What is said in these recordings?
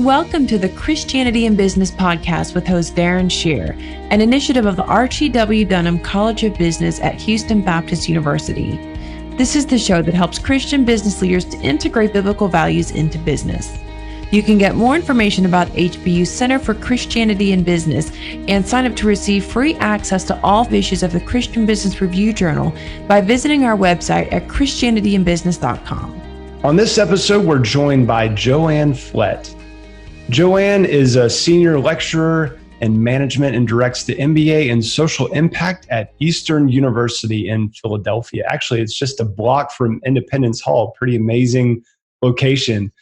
Welcome to the Christianity in Business podcast with host Darren Shear, an initiative of the Archie W. Dunham College of Business at Houston Baptist University. This is the show that helps Christian business leaders to integrate biblical values into business. You can get more information about HBU's Center for Christianity in Business and sign up to receive free access to all issues of the Christian Business Review Journal by visiting our website at christianityinbusiness.com. On this episode, we're joined by JoAnn Flett. JoAnn is a senior lecturer in management and directs the MBA in social impact at Eastern University in Philadelphia. Actually, it's just a block from Independence Hall, pretty amazing location.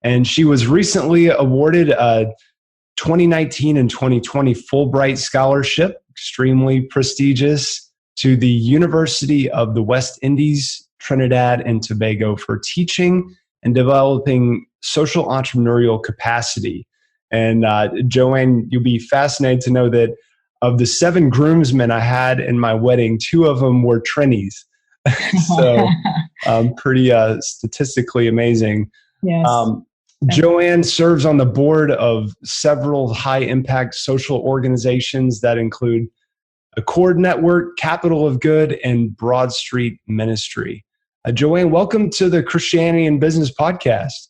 And she was recently awarded a 2019 and 2020 Fulbright Scholarship, extremely prestigious, to the University of the West Indies, Trinidad and Tobago for teaching and developing social entrepreneurial capacity. And JoAnn, you'll be fascinated to know that of the 7 groomsmen I had in my wedding, 2 of them were Trinis. So pretty statistically amazing. Yes. JoAnn serves on the board of several high-impact social organizations that include Accord Network, Capital of Good, and Broad Street Ministry. JoAnn, welcome to the Christianity in Business podcast.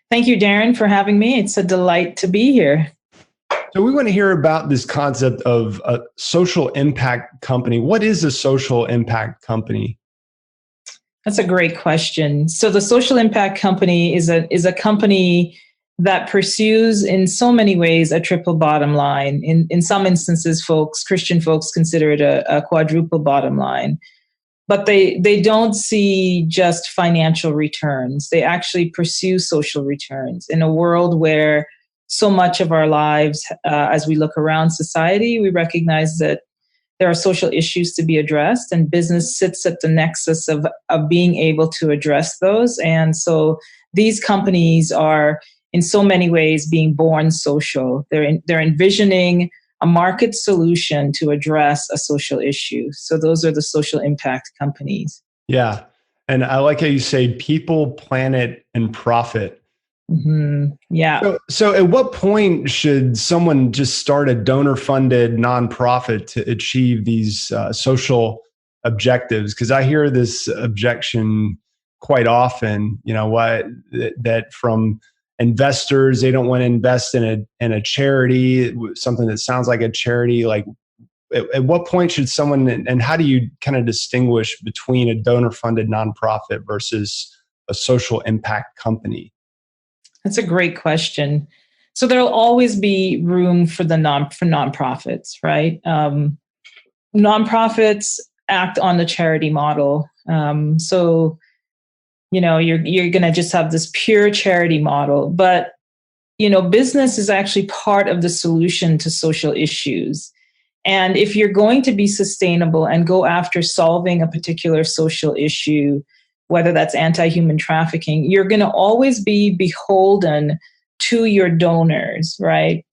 Thank you, Darren, for having me. It's a delight to be here. So we want to hear about this concept of a social impact company. What is a social impact company? That's a great question. So the social impact company is a company that pursues in so many ways a triple bottom line. In some instances, Christian folks consider it a quadruple bottom line. But they don't see just financial returns. They actually pursue social returns in a world where so much of our lives, as we look around society, we recognize that there are social issues to be addressed, and business sits at the nexus of being able to address those. And so these companies are, in so many ways, being born social. They're envisioning a market solution to address a social issue. So those are the social impact companies. Yeah. And I like how you say people, planet, and profit. Mm-hmm. Yeah. So at what point should someone just start a donor-funded nonprofit to achieve these social objectives? Because I hear this objection quite often, that from investors, they don't want to invest in a charity, something that sounds like a charity. Like, at what point should someone, and how do you kind of distinguish between a donor-funded nonprofit versus a social impact company? That's a great question. So there'll always be room for nonprofits, right? Nonprofits act on the charity model. You're going to just have this pure charity model, but business is actually part of the solution to social issues. And if you're going to be sustainable and go after solving a particular social issue, whether that's anti-human trafficking, you're going to always be beholden to your donors, right?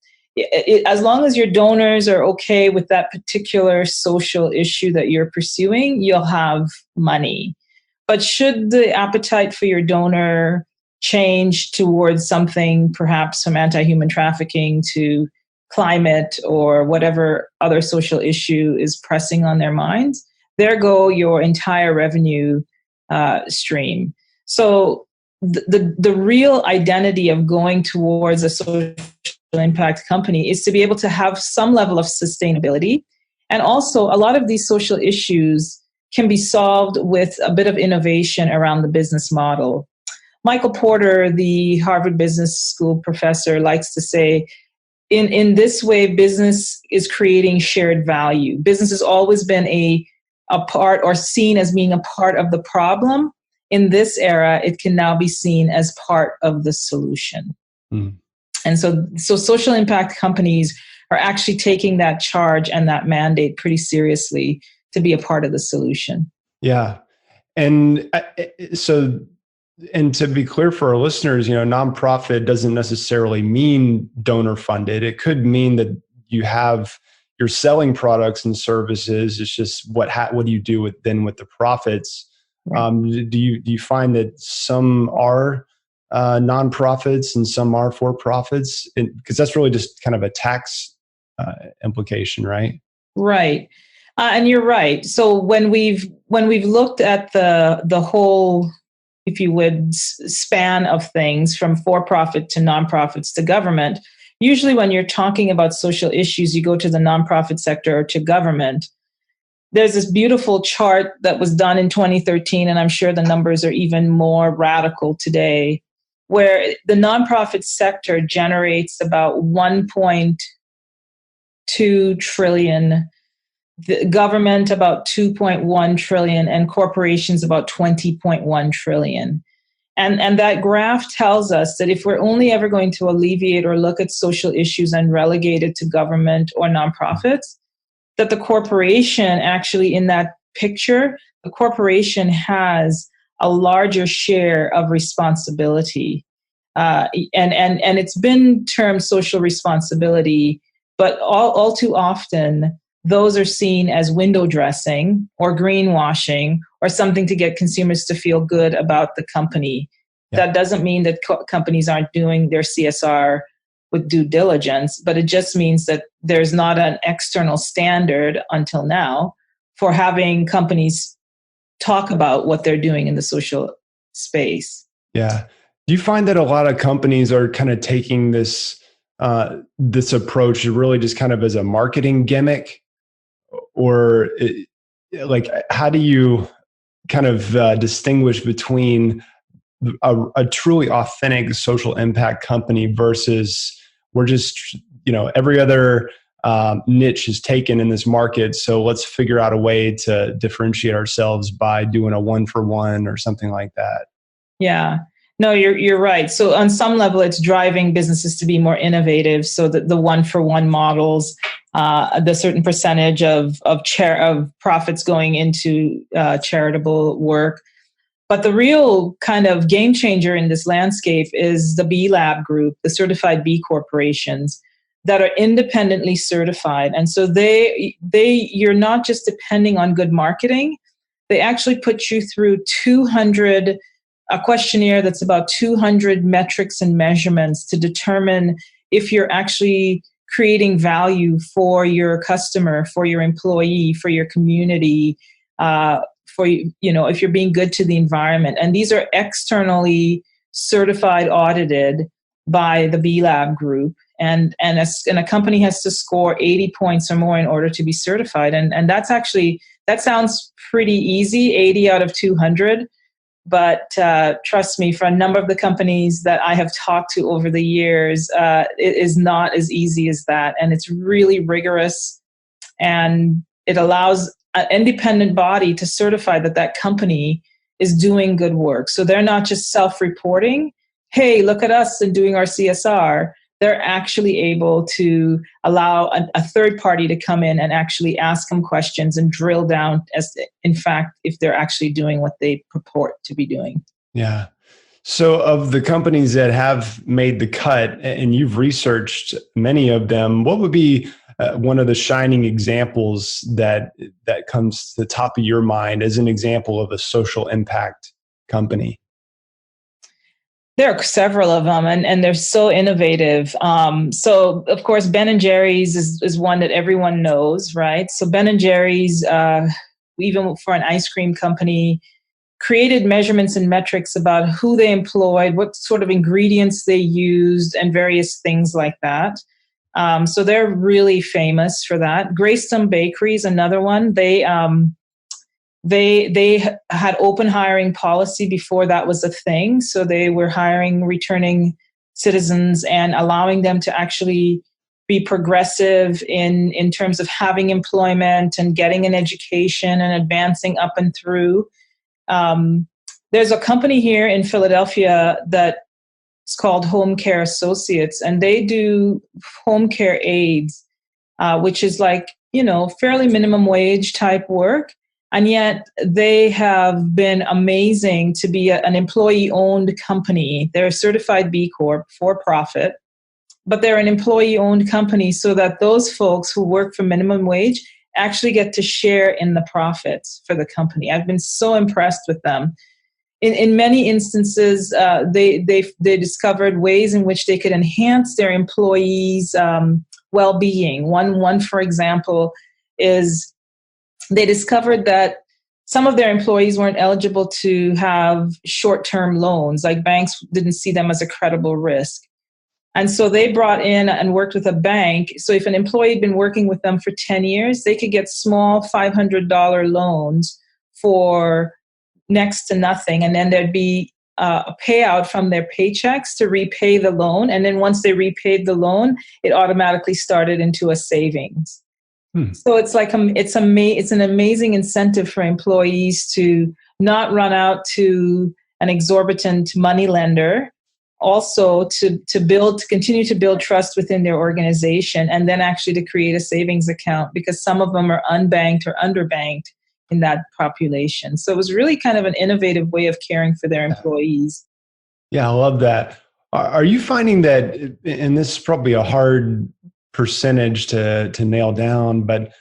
As long as your donors are okay with that particular social issue that you're pursuing, you'll have money. But should the appetite for your donor change towards something, perhaps from anti-human trafficking to climate or whatever other social issue is pressing on their minds, there go your entire revenue stream. So the real identity of going towards a social impact company is to be able to have some level of sustainability. And also, a lot of these social issues can be solved with a bit of innovation around the business model. Michael Porter, the Harvard Business School professor, likes to say, in this way, business is creating shared value. Business has always been a part or seen as being a part of the problem. In this era, it can now be seen as part of the solution. Mm. And so social impact companies are actually taking that charge and that mandate pretty seriously to be a part of the solution. Yeah. And to be clear for our listeners, nonprofit doesn't necessarily mean donor funded. It could mean that you're selling products and services. It's just what do you do with the profits? Right. Do you find that some are nonprofits and some are for profits? Because that's really just kind of a tax implication, right? Right. And you're right. So when we've looked at the whole, if you would, span of things from for-profit to nonprofits to government, usually when you're talking about social issues, you go to the nonprofit sector or to government. There's this beautiful chart that was done in 2013, and I'm sure the numbers are even more radical today, where the nonprofit sector generates about 1.2 trillion, the government about 2.1 trillion, and corporations about 20.1 trillion. And that graph tells us that if we're only ever going to alleviate or look at social issues and relegate it to government or nonprofits, that the corporation actually in that picture, the corporation has a larger share of responsibility. And it's been termed social responsibility, but all too often, those are seen as window dressing or greenwashing or something to get consumers to feel good about the company. Yeah. That doesn't mean that companies aren't doing their CSR with due diligence, but it just means that there's not an external standard until now for having companies talk about what they're doing in the social space. Yeah. Do you find that a lot of companies are kind of taking this approach really just kind of as a marketing gimmick? Or how do you kind of distinguish between a truly authentic social impact company versus we're just, every other niche is taken in this market, so let's figure out a way to differentiate ourselves by doing a 1-for-1 or something like that? Yeah. No, you're right. So on some level, it's driving businesses to be more innovative. So that the 1-for-1 models, the certain percentage of profits going into charitable work. But the real kind of game changer in this landscape is the B Lab group, the certified B corporations that are independently certified. And so you're not just depending on good marketing. They actually put you through a questionnaire that's about 200 metrics and measurements to determine if you're actually creating value for your customer, for your employee, for your community, if you're being good to the environment. And these are externally certified, audited by the B Lab group. And a company has to score 80 points or more in order to be certified. And that sounds pretty easy, 80 out of 200. But trust me, for a number of the companies that I have talked to over the years, it is not as easy as that. And it's really rigorous. And it allows an independent body to certify that company is doing good work. So they're not just self-reporting, hey, look at us and doing our CSR. They're actually able to allow a third party to come in and actually ask them questions and drill down in fact, if they're actually doing what they purport to be doing. Yeah. So of the companies that have made the cut, and you've researched many of them, what would be one of the shining examples that comes to the top of your mind as an example of a social impact company? There are several of them, and they're so innovative. So, of course, Ben & Jerry's is one that everyone knows, right? So Ben & Jerry's, even for an ice cream company, created measurements and metrics about who they employed, what sort of ingredients they used, and various things like that. So they're really famous for that. Greystone Bakery is another one. They had open hiring policy before that was a thing. So they were hiring returning citizens and allowing them to actually be progressive in terms of having employment and getting an education and advancing up and through. There's a company here in Philadelphia that it's called Home Care Associates, and they do home care aids, which is like, fairly minimum wage type work. And yet they have been amazing to be an employee-owned company. They're a certified B Corp, for profit, but they're an employee-owned company so that those folks who work for minimum wage actually get to share in the profits for the company. I've been so impressed with them. in many instances, they discovered ways in which they could enhance their employees' well-being. One, for example, is they discovered that some of their employees weren't eligible to have short-term loans, like banks didn't see them as a credible risk. And so they brought in and worked with a bank. So if an employee had been working with them for 10 years, they could get small $500 loans for next to nothing. And then there'd be a payout from their paychecks to repay the loan. And then once they repaid the loan, it automatically started into a savings. So it's like it's an amazing incentive for employees to not run out to an exorbitant money lender, also to continue to build trust within their organization, and then actually to create a savings account, because some of them are unbanked or underbanked in that population. So it was really kind of an innovative way of caring for their employees. Yeah, I love that. Are you finding that, and this is probably a hard percentage to nail down, but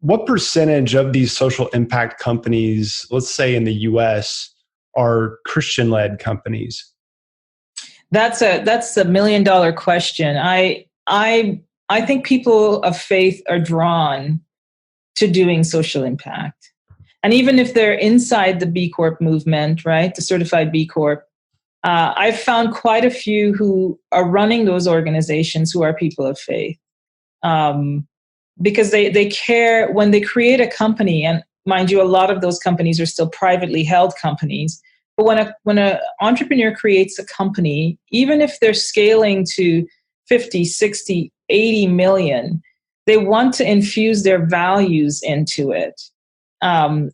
what percentage of these social impact companies, let's say in the US, are Christian-led companies? That's a $1 million question. I think people of faith are drawn to doing social impact. And even if they're inside the B Corp movement, right, the certified B Corp, I've found quite a few who are running those organizations who are people of faith. Because they care when they create a company, and mind you, a lot of those companies are still privately held companies. But when an entrepreneur creates a company, even if they're scaling to 50, 60, 80 million, they want to infuse their values into it. And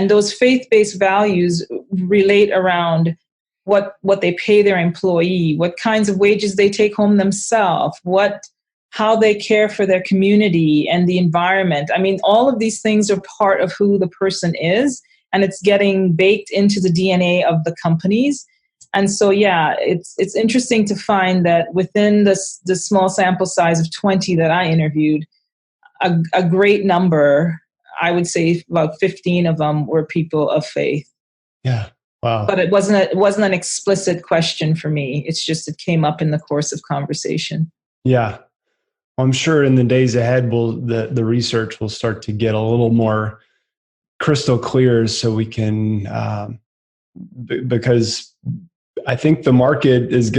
those faith-based values relate around what they pay their employee, what kinds of wages they take home themselves, how they care for their community and the environment. I mean, all of these things are part of who the person is, and it's getting baked into the DNA of the companies. And so, yeah, it's interesting to find that within the small sample size of 20 that I interviewed, a great number, I would say about 15 of them were people of faith. Yeah. Wow. But it wasn't an explicit question for me. It's just it came up in the course of conversation. Yeah. I'm sure in the days ahead, the research will start to get a little more crystal clear, so we can, because I think the market is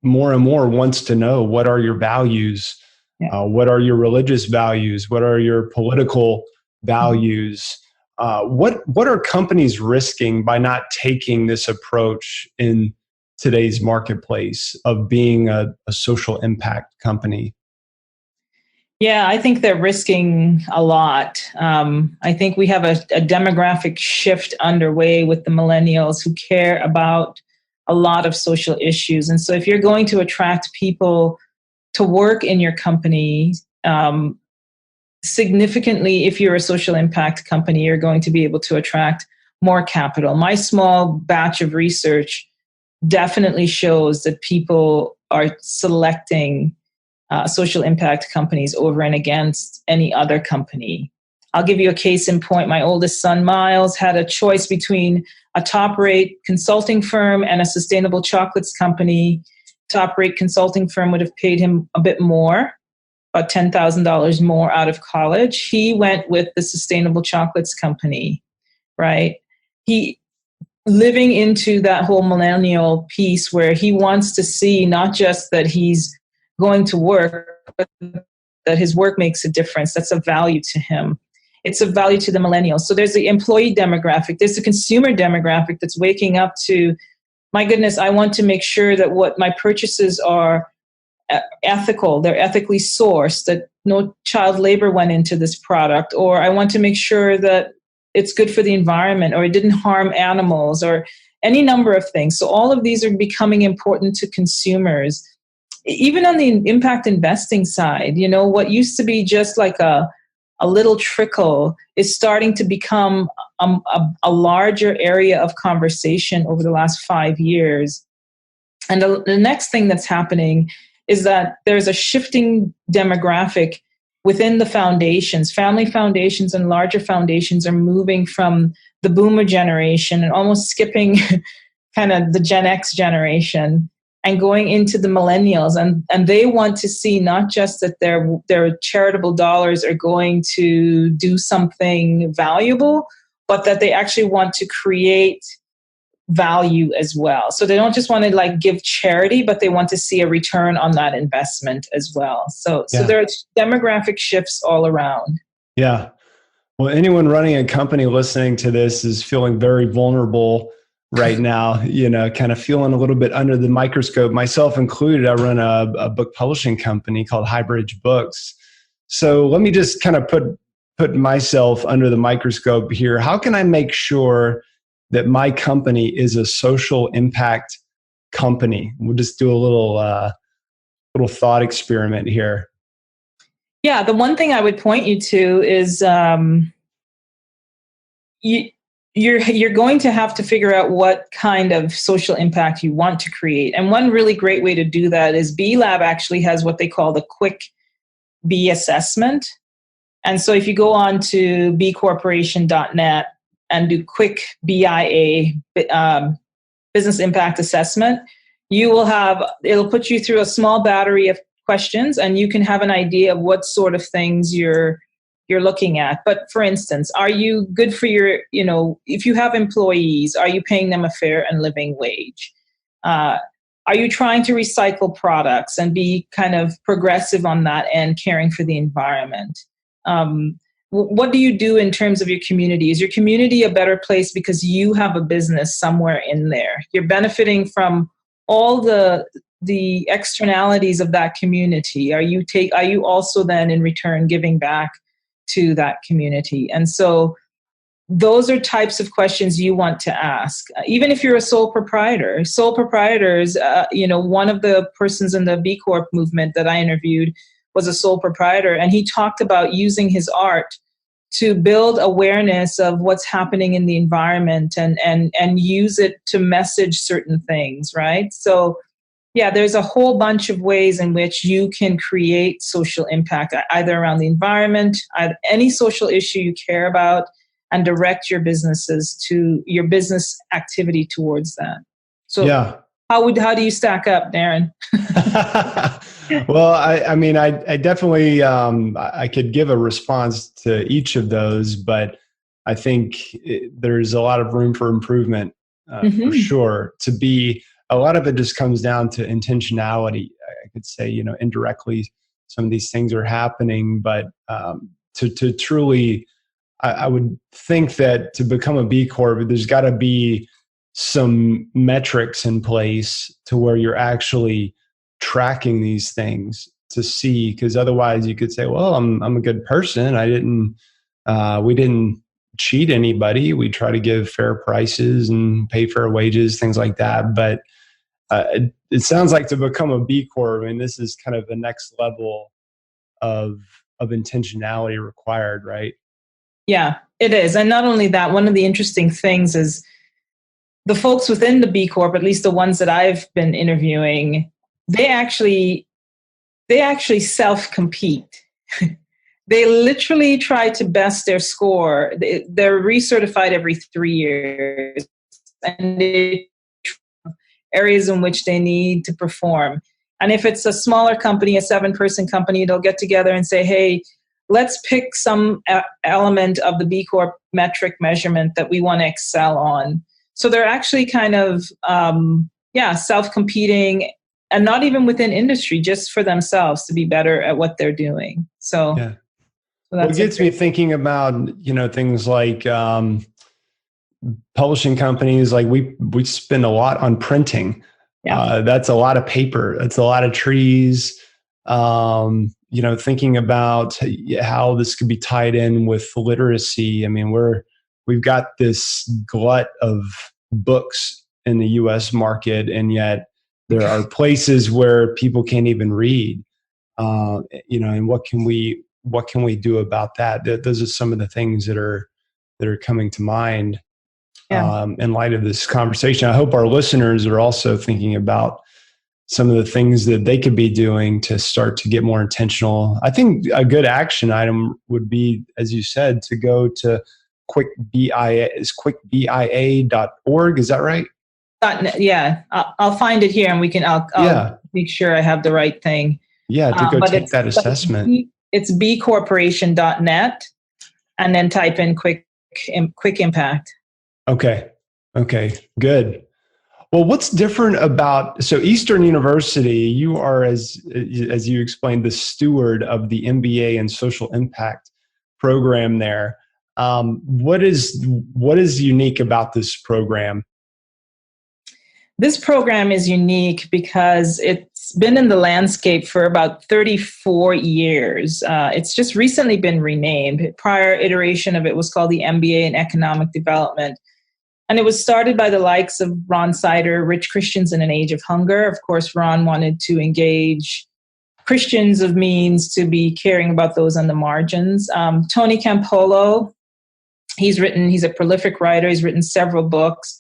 more and more wants to know, what are your values? Yeah. What are your religious values? What are your political values? What are companies risking by not taking this approach in today's marketplace of being a social impact company? Yeah, I think they're risking a lot. I think we have a demographic shift underway with the millennials who care about a lot of social issues. And so if you're going to attract people to work in your company, significantly, if you're a social impact company, you're going to be able to attract more capital. My small batch of research definitely shows that people are selecting social impact companies over and against any other company. I'll give you a case in point. My oldest son, Miles, had a choice between a top-rate consulting firm and a sustainable chocolates company. Top-rate consulting firm would have paid him a bit more, about $10,000 more out of college. He went with the sustainable chocolates company, right? He living into that whole millennial piece where he wants to see not just that he's going to work, but that his work makes a difference. That's a value to him. It's a value to the millennials. So there's the employee demographic. There's the consumer demographic that's waking up to, my goodness, I want to make sure that what my purchases are ethical, they're ethically sourced, that no child labor went into this product, or I want to make sure that it's good for the environment, or it didn't harm animals, or any number of things. So all of these are becoming important to consumers. Even on the impact investing side, what used to be just like a little trickle is starting to become a larger area of conversation over the last 5 years. And the next thing that's happening is that there's a shifting demographic within the foundations, family foundations and larger foundations are moving from the boomer generation and almost skipping kind of the Gen X generation and going into the millennials. And they want to see not just that their charitable dollars are going to do something valuable, but that they actually want to create value as well. So they don't just want to like give charity, but they want to see a return on that investment as well. So there are demographic shifts all around. Yeah. Well, anyone running a company listening to this is feeling very vulnerable right now, kind of feeling a little bit under the microscope, myself included. I run a book publishing company called Highbridge Books. So let me just kind of put myself under the microscope here. How can I make sure that my company is a social impact company? We'll just do a little thought experiment here. Yeah, the one thing I would point you to is you're going to have to figure out what kind of social impact you want to create. And one really great way to do that is B Lab actually has what they call the Quick B assessment. And so if you go on to bcorporation.net and do quick BIA, business impact assessment, it'll put you through a small battery of questions and you can have an idea of what sort of things you're looking at. But for instance, are you good for if you have employees, are you paying them a fair and living wage? Are you trying to recycle products and be kind of progressive on that and caring for the environment? What do you do in terms of your community? Is your community a better place because you have a business somewhere in there? You're benefiting from all the externalities of that community. Are you also then in return giving back to that community? And so those are types of questions you want to ask. Even if you're a sole proprietor, one of the persons in the B Corp movement that I interviewed was a sole proprietor, and he talked about using his art to build awareness of what's happening in the environment and use it to message certain things, right? So yeah, there's a whole bunch of ways in which you can create social impact, either around the environment, any social issue you care about, and direct your business activity towards that. So yeah. How do you stack up, Darren? Well, I definitely, I could give a response to each of those, but I think there's a lot of room for improvement for sure. A lot of it just comes down to intentionality. I could say, indirectly, some of these things are happening, but to truly, I would think that to become a B Corp, there's got to be some metrics in place to where you're actually tracking these things to see, because otherwise you could say, well, I'm a good person. We didn't cheat anybody. We try to give fair prices and pay fair wages, things like that. But it sounds like to become a B Corp, this is kind of the next level of intentionality required, right? Yeah, it is. And not only that, one of the interesting things is the folks within the B Corp, at least the ones that I've been interviewing, they actually self-compete. They literally try to best their score. They're recertified every 3 years, and they areas in which they need to perform. And if it's a smaller company, a 7-person company, they'll get together and say, hey, let's pick some element of the B Corp metric measurement that we want to excel on. So they're actually kind of, self-competing, and not even within industry, just for themselves to be better at what they're doing. So, yeah. It gets me thinking about, things like publishing companies. Like we spend a lot on printing. Yeah. That's a lot of paper. That's a lot of trees. Thinking about how this could be tied in with literacy. We've got this glut of books in the U.S. market, and yet there are places where people can't even read. And what can we do about that? Those are some of the things that are coming to mind in light of this conversation. I hope our listeners are also thinking about some of the things that they could be doing to start to get more intentional. I think a good action item would be, as you said, to go to quickbia.org. Is that right? Yeah, I'll find it here, and I'll make sure I have the right thing. Yeah, to go take that assessment. It's bcorporation.net, and then type in quick impact. Okay, good. Well, what's different about, so Eastern University, you are, as you explained, the steward of the MBA and Social Impact program there. What is unique about this program? This program is unique because it's been in the landscape for about 34 years. It's just recently been renamed. Prior iteration of it was called the MBA in Economic Development. And it was started by the likes of Ron Sider, Rich Christians in an Age of Hunger. Of course, Ron wanted to engage Christians of means to be caring about those on the margins. Tony Campolo, he's a prolific writer. He's written several books.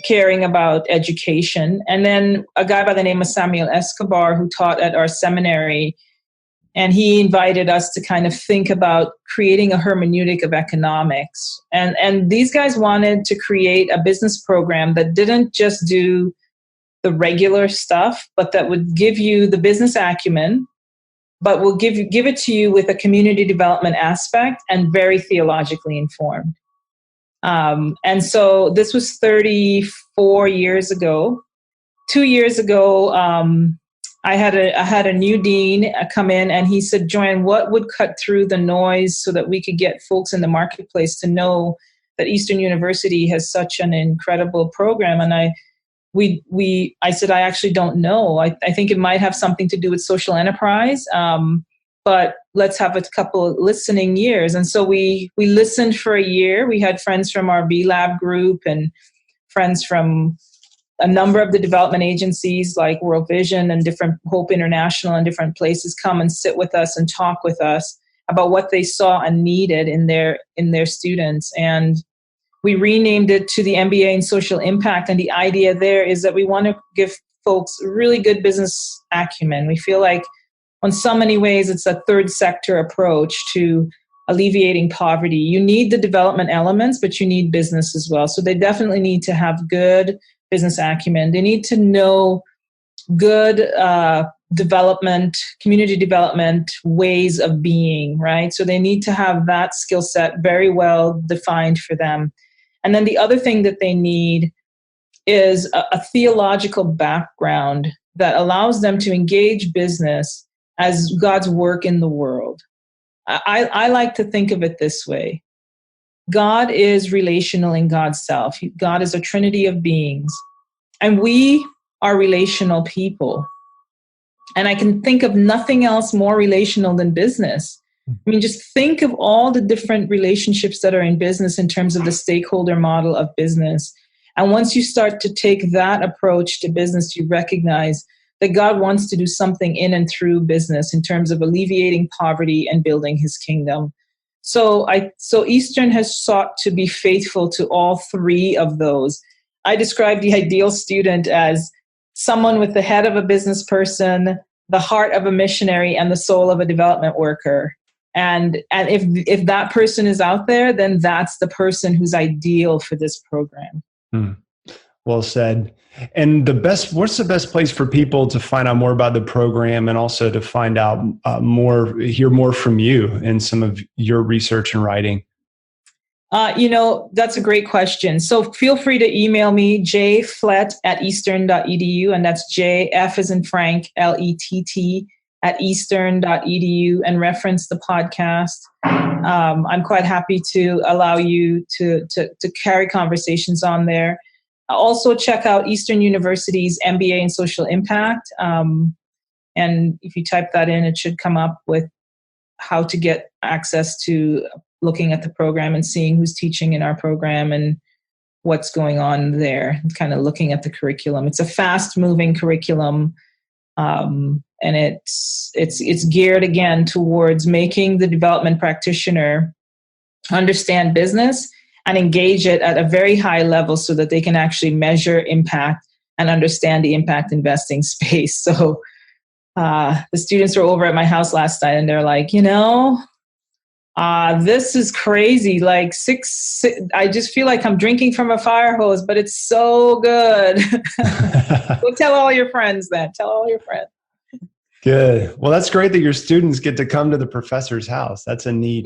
Caring about education. And then a guy by the name of Samuel Escobar, who taught at our seminary, and he invited us to kind of think about creating a hermeneutic of economics. And these guys wanted to create a business program that didn't just do the regular stuff, but that would give you the business acumen, but will give it to you with a community development aspect and very theologically informed. And so this was 34 years ago. 2 years ago, I had a new dean come in, and he said, "JoAnn, what would cut through the noise so that we could get folks in the marketplace to know that Eastern University has such an incredible program?" And I said, "I actually don't know. I think it might have something to do with social enterprise. But let's have a couple of listening years." And so we listened for a year. We had friends from our B Lab group and friends from a number of the development agencies like World Vision and different Hope International and different places come and sit with us and talk with us about what they saw and needed in their students. And we renamed it to the MBA in Social Impact. And the idea there is that we want to give folks really good business acumen. We feel like in so many ways, it's a third sector approach to alleviating poverty. You need the development elements, but you need business as well. So they definitely need to have good business acumen. They need to know good development, community development ways of being, right? So they need to have that skill set very well defined for them. And then the other thing that they need is a theological background that allows them to engage business as God's work in the world. I like to think of it this way. God is relational in God's self. God is a trinity of beings. And we are relational people. And I can think of nothing else more relational than business. I mean, just think of all the different relationships that are in business in terms of the stakeholder model of business. And once you start to take that approach to business, you recognize that God wants to do something in and through business in terms of alleviating poverty and building his kingdom. So Eastern has sought to be faithful to all three of those. I describe the ideal student as someone with the head of a business person, the heart of a missionary, and the soul of a development worker. And if that person is out there, then that's the person who's ideal for this program. Well said. And what's the best place for people to find out more about the program and also to find out hear more from you in some of your research and writing? That's a great question. So feel free to email me, jflett@eastern.edu, and that's JF as in Frank, LETT @eastern.edu, and reference the podcast. I'm quite happy to allow you to carry conversations on there. Also check out Eastern University's MBA in Social Impact. And if you type that in, it should come up with how to get access to looking at the program and seeing who's teaching in our program and what's going on there, kind of looking at the curriculum. It's a fast-moving curriculum, and it's geared again towards making the development practitioner understand business and engage it at a very high level so that they can actually measure impact and understand the impact investing space. So the students were over at my house last night and they're like, this is crazy. Like I just feel like I'm drinking from a fire hose, but it's so good. Go tell all your friends then. Tell all your friends. Good. Well, that's great that your students get to come to the professor's house. That's a neat,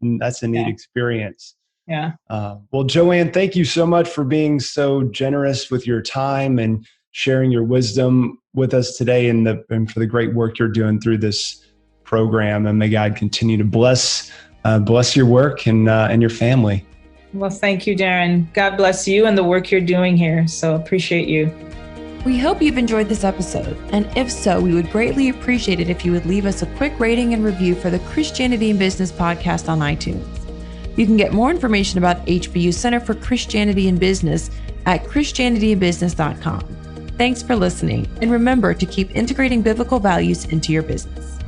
experience. Yeah. Well, JoAnn, thank you so much for being so generous with your time and sharing your wisdom with us today, and for the great work you're doing through this program. And may God continue to bless your work and your family. Well, thank you, Darren. God bless you and the work you're doing here. So appreciate you. We hope you've enjoyed this episode, and if so, we would greatly appreciate it if you would leave us a quick rating and review for the Christianity in Business podcast on iTunes. You can get more information about HBU Center for Christianity in Business at christianityinbusiness.com. Thanks for listening, and remember to keep integrating biblical values into your business.